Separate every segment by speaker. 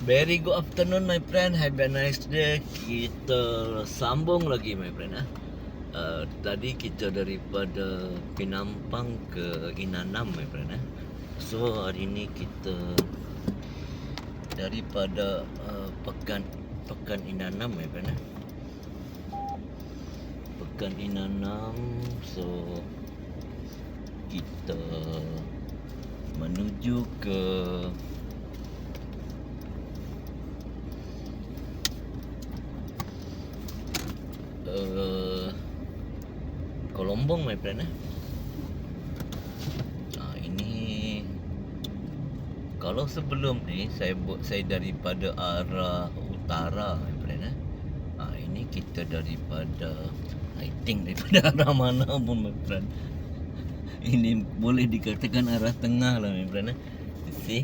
Speaker 1: Very good afternoon my friend. Have a nice day. Kita sambung lagi my friend. Tadi kita daripada Penampang ke Inanam my friend. So hari ni kita daripada Pekan Inanam my friend. Pekan Inanam. So kita menuju ke Kolombong my friend. Ini kalau sebelum ni saya daripada arah utara my friend. Ini kita daripada I think daripada arah mana pun my friend. Ini boleh dikatakan arah tengah lah my friend. You see?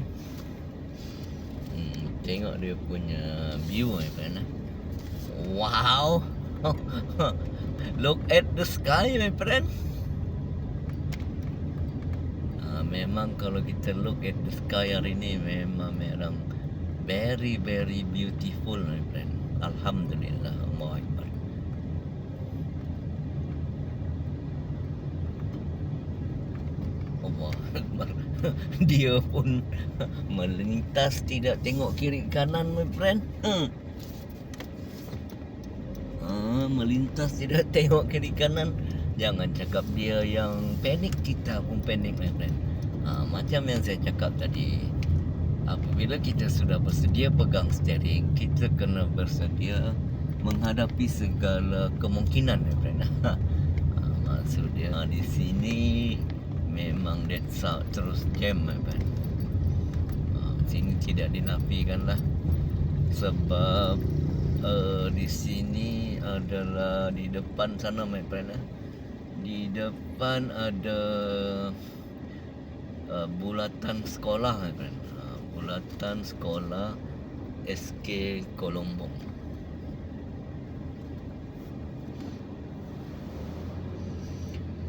Speaker 1: Tengok dia punya view my friend. Wow. Look at the sky my friend. Memang kalau kita look at the sky hari ni memang very very beautiful my friend. Alhamdulillah. Allahu Akbar. Allahu Akbar. Dia pun melintas tidak tengok kiri kanan my friend. Melintas tidak tengok kiri kanan. Jangan cakap dia yang panik, kita pun panik my friend. Macam yang saya cakap tadi, apabila kita sudah bersedia pegang steering, kita kena bersedia menghadapi segala kemungkinan my friend. Maksudnya di sini memang terus jam my friend. Sini tidak dinafikan lah. Sebab di sini adalah di depan sana my friend. Di depan ada bulatan sekolah my friend. Bulatan sekolah SK Kolombong.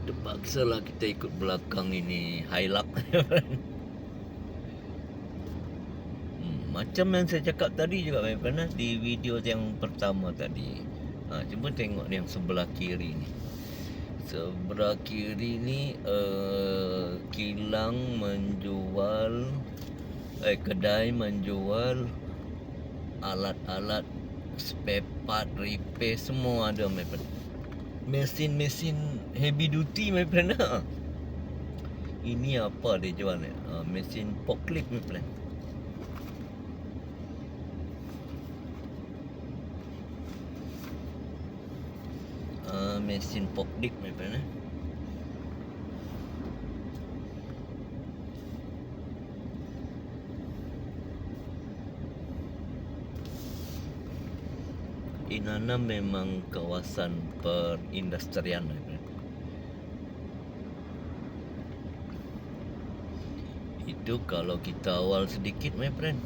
Speaker 1: Terpaksalah kita ikut belakang ini Hilux my friend. Macam yang saya cakap tadi juga my friend, di video yang pertama tadi. Cuba tengok yang sebelah kiri ni. Sebelah kiri ni kilang menjual kedai menjual alat-alat spare part, repair semua ada my friend. Mesin-mesin heavy duty my friend. Ini apa dia jual ni? Mesin forklift my friend. Mesin forklift my friend. Inanam memang kawasan perindustrian my friend. Itu kalau kita awal sedikit my friend.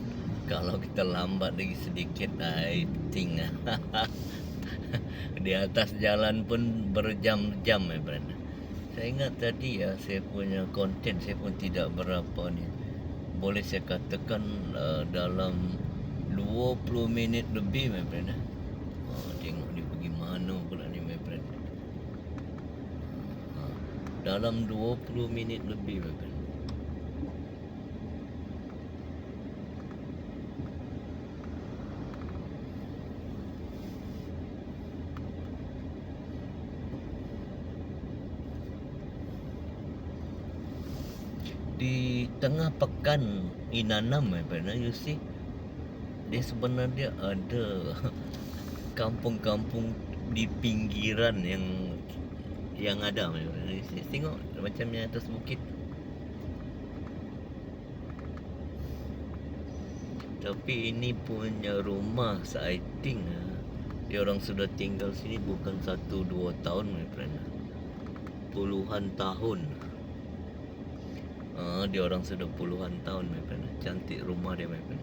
Speaker 1: Kalau kita lambat lagi sedikit, I think di atas jalan pun berjam-jam my friend. Saya ingat tadi saya punya konten saya pun tidak berapa ni. Boleh saya katakan dalam 20 minit lebih my friend. Tengok dia pergi mana pula ni my friend. Dalam 20 minit lebih my friend. Di tengah pekan Inanam my friend, you see, dia sebenarnya ada kampung-kampung di pinggiran yang ada my friend. Tengok macam yang atas bukit. Tapi ini punya rumah I think dia orang sudah tinggal sini bukan 1-2 tahun my friend. Puluhan tahun. Dia orang sudah puluhan tahun my friend. Cantik rumah dia my friend.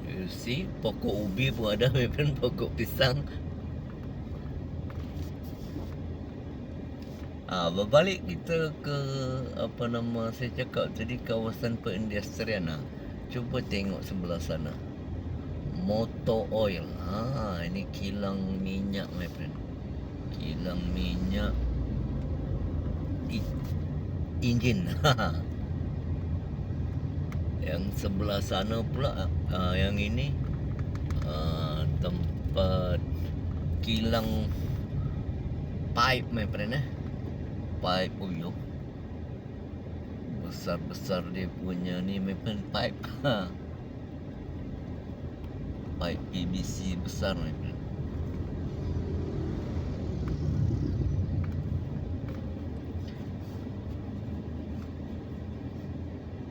Speaker 1: You see, pokok ubi pun ada my friend, pokok pisang. Berbalik kita ke apa nama saya cakap tadi, kawasan perindustrian. Cuba tengok sebelah sana. Motor oil. Ini kilang minyak, my friend. Kilang minyak enjin. Yang sebelah sana pula yang ini tempat kilang pipe, my friend. Pipe uyuh. Besar-besar dia punya ni, my friend, pipe. Pipe PVC besar, my friend.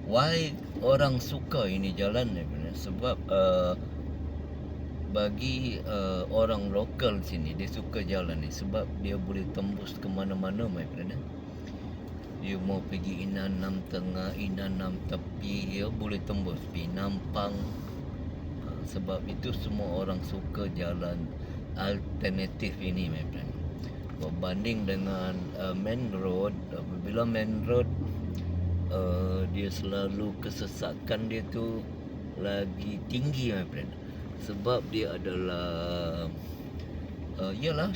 Speaker 1: Why orang suka ini jalan, my friend? Sebab bagi orang lokal sini, dia suka jalan ni sebab dia boleh tembus ke mana-mana, my friend. Dia mau pergi Inanam Tengah, Inanam Tepi, dia boleh tembus Pinampang. Sebab itu semua orang suka jalan alternatif ini, my friend. Berbanding dengan main road, apabila main road dia selalu kesesakan dia tu lagi tinggi, my friend. Sebab dia adalah ialah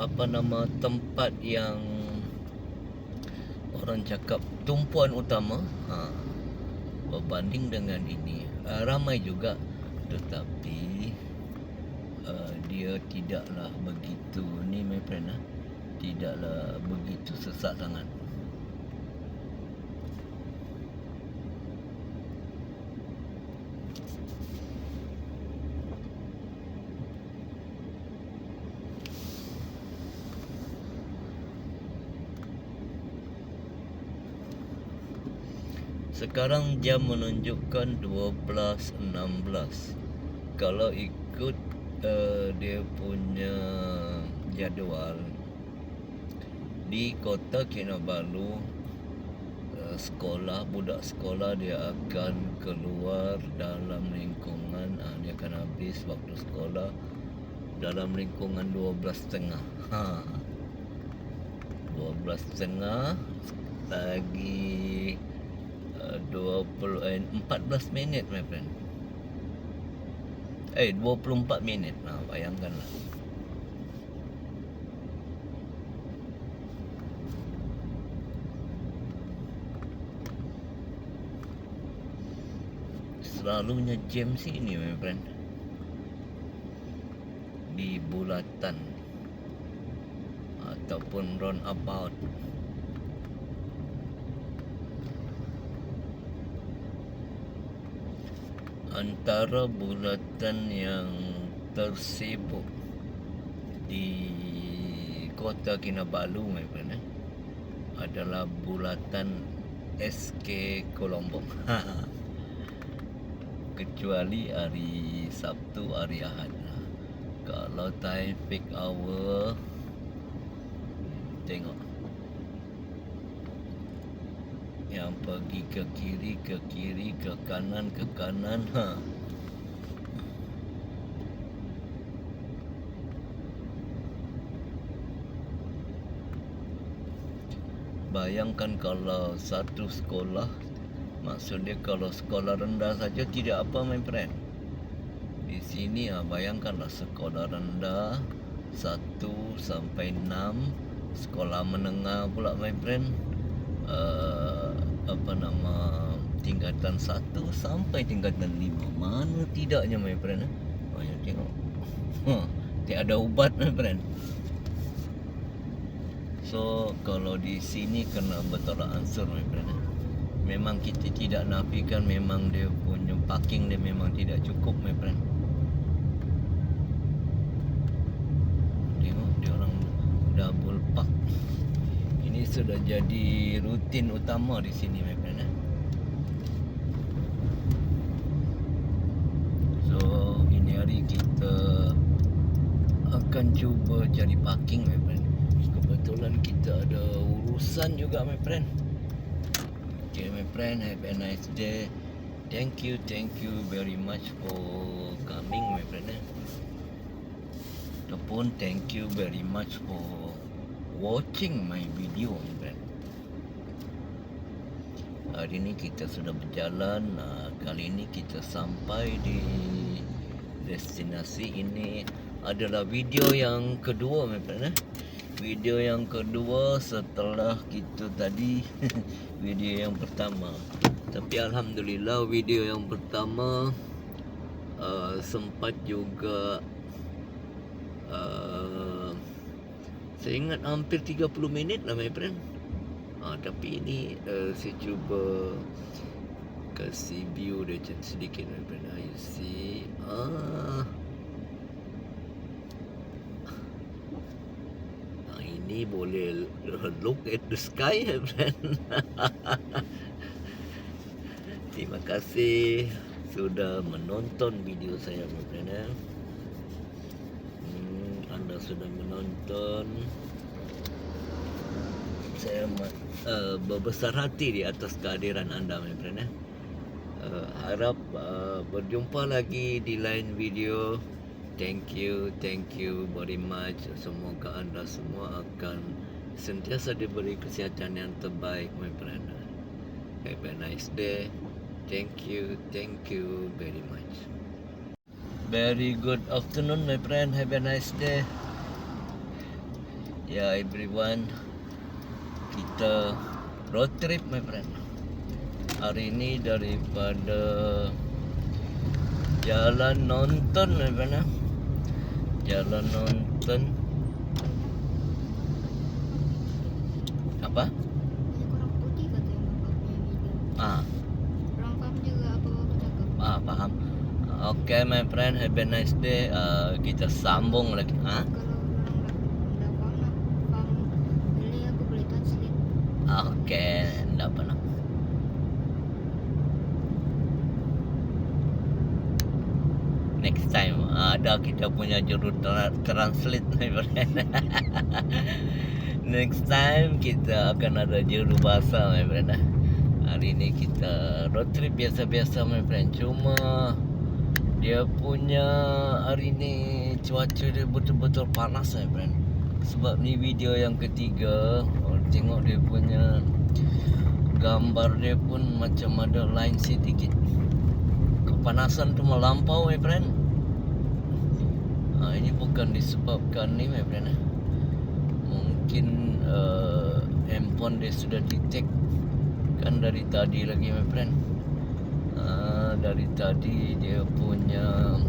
Speaker 1: apa nama tempat yang orang cakap tumpuan utama. Berbanding dengan ini ramai juga, tetapi dia tidaklah begitu ni, my friend. Tidaklah begitu sesak sangat. Sekarang jam menunjukkan 12.16. Kalau ikut dia punya jadual di Kota Kinabalu, sekolah, budak sekolah dia akan keluar dalam lingkungan dia akan habis waktu sekolah dalam lingkungan 12.30. 12.30 lagi 14 minit, my friend. 24 minit. Bayangkanlah. Selalunya jam sini, my friend, di bulatan ataupun roundabout. Antara bulatan yang tersibuk di Kota Kinabalu, my friend, adalah bulatan SK Kolombong. Kecuali hari Sabtu, hari Ahad. Kalau time peak hour, tengok yang pergi ke kiri, ke kanan, Bayangkan kalau satu sekolah, maksudnya kalau sekolah rendah saja tidak apa, my friend. Di sini bayangkanlah sekolah rendah 1 sampai 6, sekolah menengah pula, my friend, tingkatan 1 sampai tingkatan 5. Mana tidaknya, my friend. Banyak tengok. Tiada ubat, my friend. So kalau di sini kena bertolak ansur, my friend. Memang kita tidak nafikan, memang dia punya parking dia memang tidak cukup, my friend. Tengok dia orang double park. Ini sudah jadi rutin utama di sini, my friend. So ini hari kita akan cuba cari parking, my friend. Kebetulan kita ada urusan juga, my friend. Okay, my friend, have a nice day. Thank you very much for coming, my friend. Ataupun thank you very much for watching my video, my friend. Hari ini kita sudah berjalan. Kali ini kita sampai di destinasi. Ini adalah video yang kedua, my friend. Video yang kedua setelah kita tadi video yang pertama. Tapi alhamdulillah video yang pertama sempat juga saya ingat hampir 30 minit lah, my friend. Tapi ini saya cuba kasih view dia sedikit, my friend. You see, ini boleh look at the sky, my friend. Terima kasih sudah menonton video saya, my friend. Anda sudah menonton. Saya berbesar hati di atas kehadiran anda, my friend. Harap berjumpa lagi di lain video. Thank you very much. Semoga anda semua akan sentiasa diberi kesihatan yang terbaik, my friend. Have a nice day. Thank you very much. Very good afternoon, my friend. Have a nice day. Ya, everyone. Kita road trip, my friend. Hari ini daripada Jalan Nonton, my friend. Jalan Nonton. Apa?
Speaker 2: Orang putih katanya bapaknya video. Orang paham juga apa bapak cakap.
Speaker 1: Paham. Okay, my friend, have a nice day. Kita sambung lagi.
Speaker 2: Kalau orang dah paham beli aku boleh translate.
Speaker 1: Okay, enggak apa nak. Next time ada kita punya juru translate, my friend. Next time kita akan ada juru bahasa, my friend. Hari ini kita road trip biasa-biasa, my friend. Cuma dia punya hari ini cuaca dia betul-betul panas, my friend. Sebab ni video yang ketiga. Tengok dia punya gambar dia pun macam ada line sedikit. Kepanasan tu melampau, my friend. Ini bukan disebabkan ni, my friend. Mungkin handphone dia sudah detect kan dari tadi lagi, my friend. Dari tadi dia punya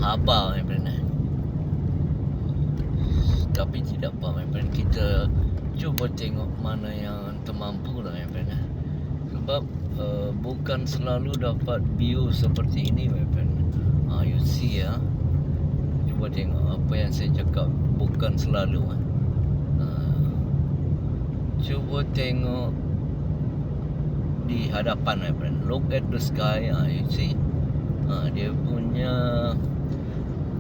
Speaker 1: haba, my friend. Tapi tidak apa, my friend. Kita cuba tengok mana yang termampu lah, my friend. Sebab bukan selalu dapat view seperti ini, my friend. You see ya. Cuba tengok apa yang saya cakap. Bukan selalu. Cuba tengok di hadapan, my friend. Look at the sky. You see. Dia punya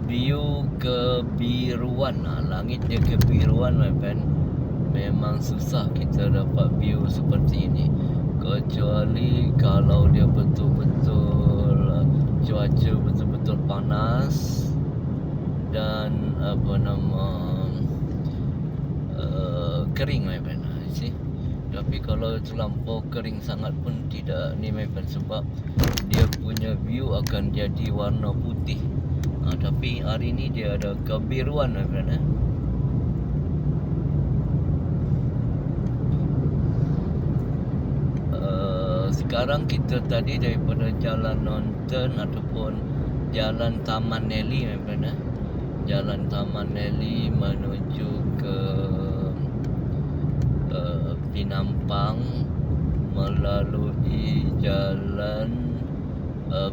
Speaker 1: view kebiruan. Langit dia kebiruan, my friend. Memang susah kita dapat view seperti ini. Kecuali kalau dia betul-betul cuaca betul-betul panas dan kering, my friend. See? Tapi kalau terlampau kering sangat pun tidak ni, my friend. Sebab dia punya view akan jadi warna putih. Tapi hari ni dia ada kebiruan, my friend. Sekarang kita tadi daripada Jalan Nonton ataupun Jalan Taman Nelly, my friend. Jalan Taman Nelly menuju ke Pinampang melalui Jalan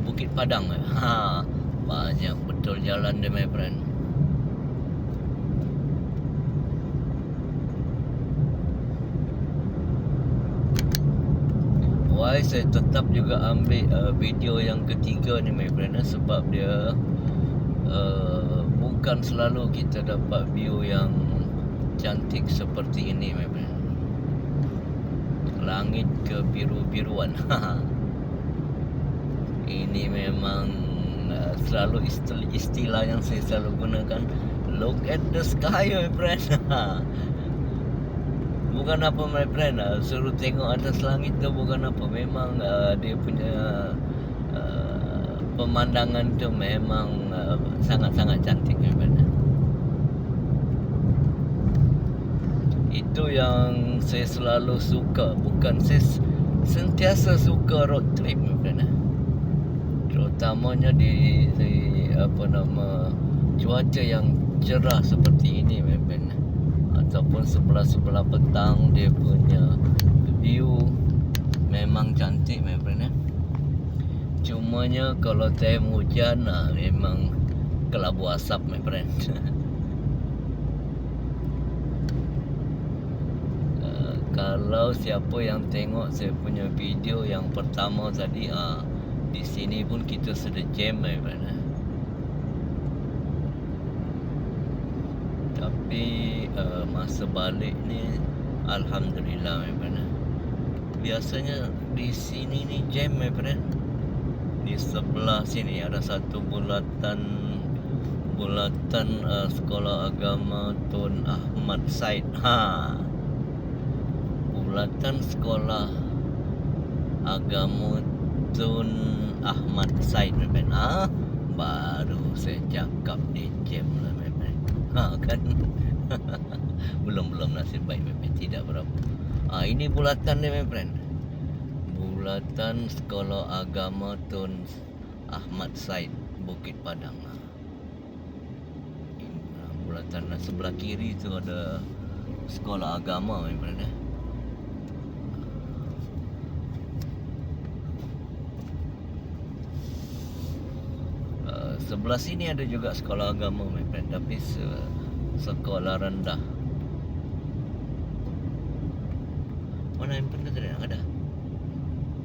Speaker 1: Bukit Padang. Banyak betul jalan dia, my friend. Why saya tetap juga ambil video yang ketiga ni, my friend. Sebab dia bukan selalu kita dapat view yang cantik seperti ini, my friend. Langit kebiru-biruan. Ini memang selalu istilah yang saya selalu gunakan. Look at the sky, my friend. Bukan apa, my friend. Suruh tengok atas langit tu bukan apa. Memang dia punya pemandangan tu memang sangat-sangat cantik, my friend. Itu yang saya selalu suka. Bukan saya sentiasa suka road trip, my friend. Terutamanya di cuaca yang cerah seperti ini, my friend. Ataupun sebelah-sebelah petang, dia punya view memang cantik, my friend. Cumanya kalau time hujan memang kelabu asap, my friend. Kalau siapa yang tengok saya punya video yang pertama tadi, di sini pun kita sudah jam, my friend. Tapi masa balik ni alhamdulillah, my friend. Biasanya di sini ni jam, my friend. Di sebelah sini ada satu bulatan Sekolah Agama Tun Ahmad Said. Bulatan Sekolah Agama Tun Ahmad Said, my friend. Baru saya cakap di jam lah, my friend. Kan. belum nasib baik, my friend. Tidak berapa. Ini bulatan ni, my friend. Bulatan Sekolah Agama Tun Ahmad Said, Bukit Padang. Bulatan sebelah kiri tu ada sekolah agama, my friend. Sebelah sini ada juga sekolah agama, my friend, tapi sekolah rendah. Mana handphone tu tadi? Ada.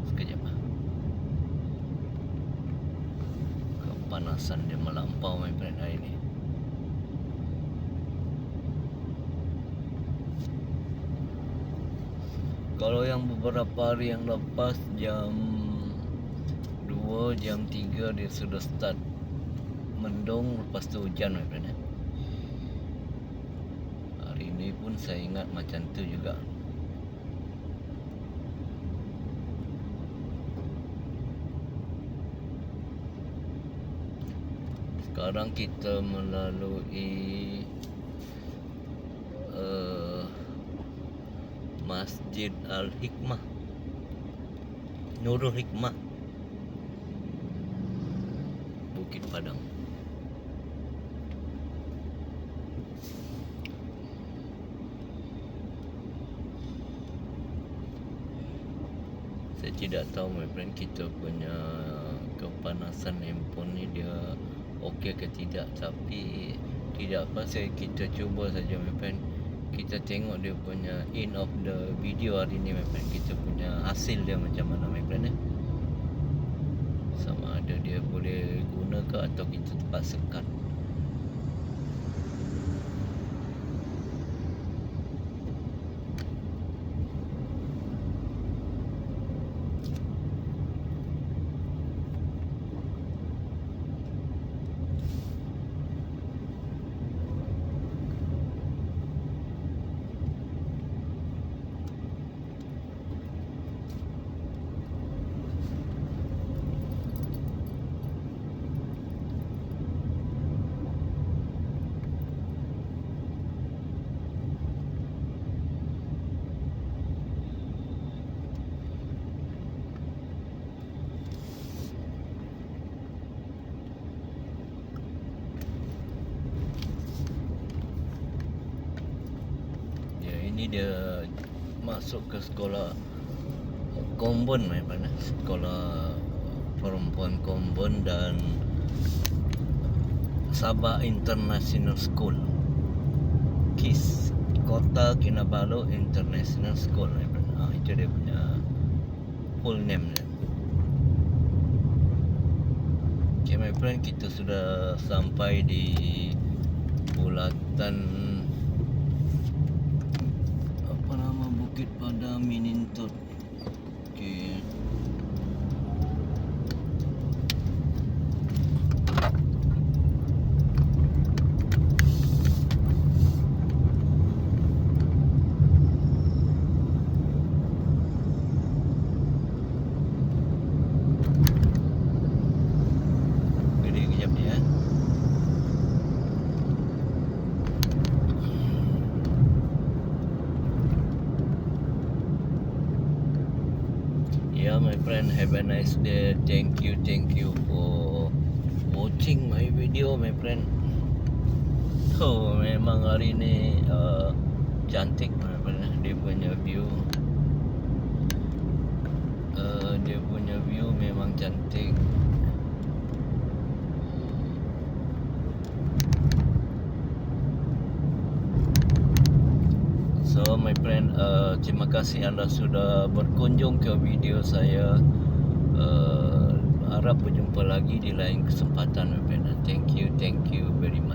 Speaker 1: Sekejap. Kepanasan dia melampau, my friend, hari ni. Kalau yang beberapa hari yang lepas jam 2, jam 3 dia sudah start mendung, lepas tu hujan, my friend. Hari ini pun saya ingat macam tu juga. Sekarang kita melalui Masjid Al-Hikmah, Nurul Hikmah, Bukit Padang. Saya tidak tahu, my friend, kita punya kepanasan handphone ni dia okey ke tidak, tapi tidak apa, kita cuba saja, my friend. Kita tengok dia punya end of the video hari ni, my friend. Kita punya hasil dia macam mana, my friend. Sama ada dia boleh guna ke atau kita terpaksa cut. Ini dia masuk ke sekolah Kombon, my friend. Sekolah perempuan Kombon dan Sabah International School, KIS, Kota Kinabalu International School, my friend. Itu dia punya full name dia. Okay, my friend, kita sudah sampai di bulatan Bukit Padang Minintut. Okey. Yeah, my friend, have a nice day. Thank you for watching my video, my friend. Oh, memang hari ni cantik, my friend. Dia punya view, memang cantik. So my friend, terima kasih anda sudah berkunjung ke video saya. Harap berjumpa lagi di lain kesempatan, my friend. Thank you very much.